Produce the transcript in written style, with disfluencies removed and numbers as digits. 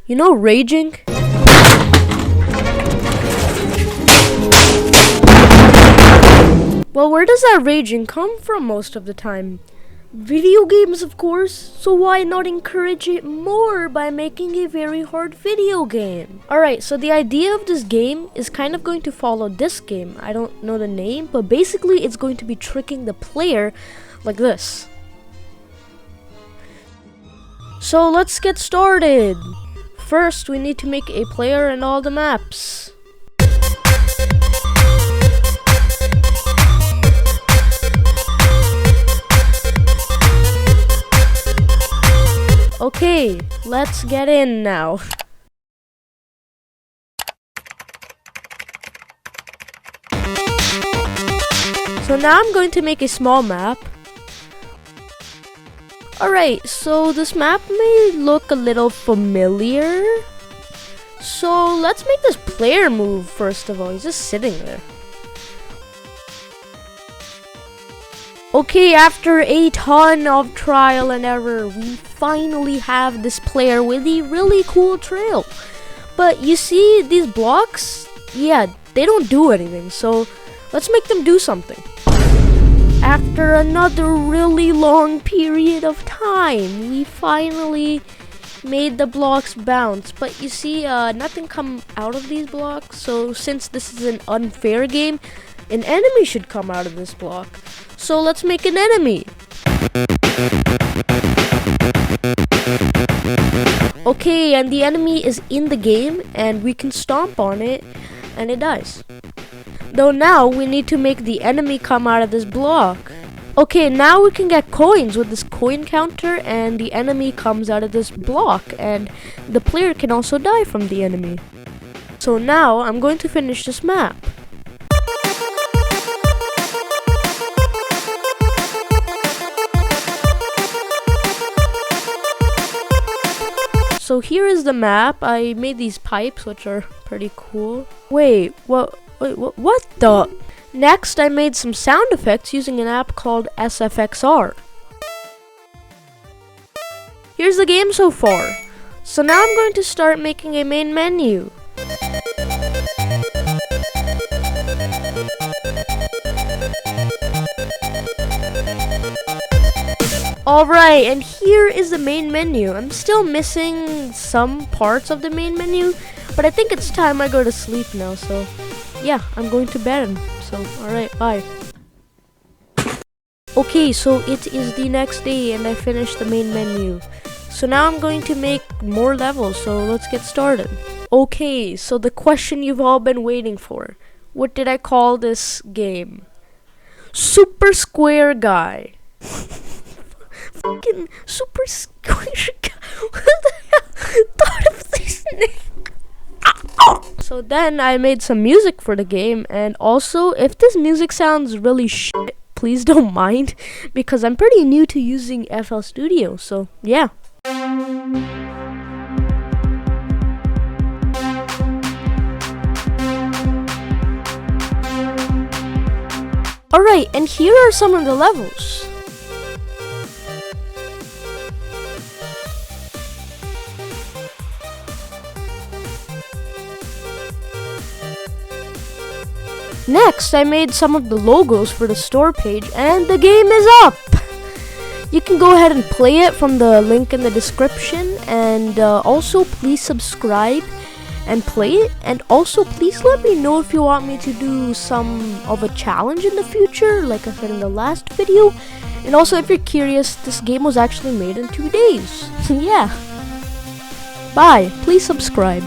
You know raging? Well, where does that raging come from most of the time? Video games, of course, so why not encourage it more by making a very hard video game? Alright, so the idea of this game is kind of going to follow this game. I don't know the name, but basically it's going to be tricking the player like this. So let's get started. First, we need to make a player and all the maps. Okay, let's get in now. So now I'm going to make a small map. Alright, so this map may look a little familiar. So let's make this player move first of all. He's just sitting there. Okay, after a ton of trial and error, we finally have this player with a really cool trail. But you see these blocks? Yeah, they don't do anything, so let's make them do something. After another really long period of time, we finally made the blocks bounce. But you see, nothing come out of these blocks, so since this is an unfair game, an enemy should come out of this block. So let's make an enemy. Okay, and the enemy is in the game, and we can stomp on it, and it dies. Though now we need to make the enemy come out of this block. Okay, now we can get coins with this coin counter, and the enemy comes out of this block, and the player can also die from the enemy. So now I'm going to finish this map. So here is the map. I made these pipes, which are pretty cool. Wait, what the? Next, I made some sound effects using an app called SFXR. Here's the game so far. So now I'm going to start making a main menu. Alright, and here is the main menu. I'm still missing some parts of the main menu, but I think it's time I go to sleep now, so yeah, I'm going to bed. So, alright, bye. Okay, so it is the next day and I finished the main menu. So now I'm going to make more levels, so let's get started. Okay, so the question you've all been waiting for. What did I call this game? Super Square Guy. Fucking Super Square Guy. What the hell thought of this name? So then I made some music for the game, and also if this music sounds really shit, please don't mind, because I'm pretty new to using FL Studio, so yeah. Alright, and here are some of the levels. Next, I made some of the logos for the store page, and the game is up! You can go ahead and play it from the link in the description, and also please subscribe and play it, and also please let me know if you want me to do some of a challenge in the future, like I said in the last video. And also, if you're curious, this game was actually made in 2 days. Yeah. Bye. Please subscribe.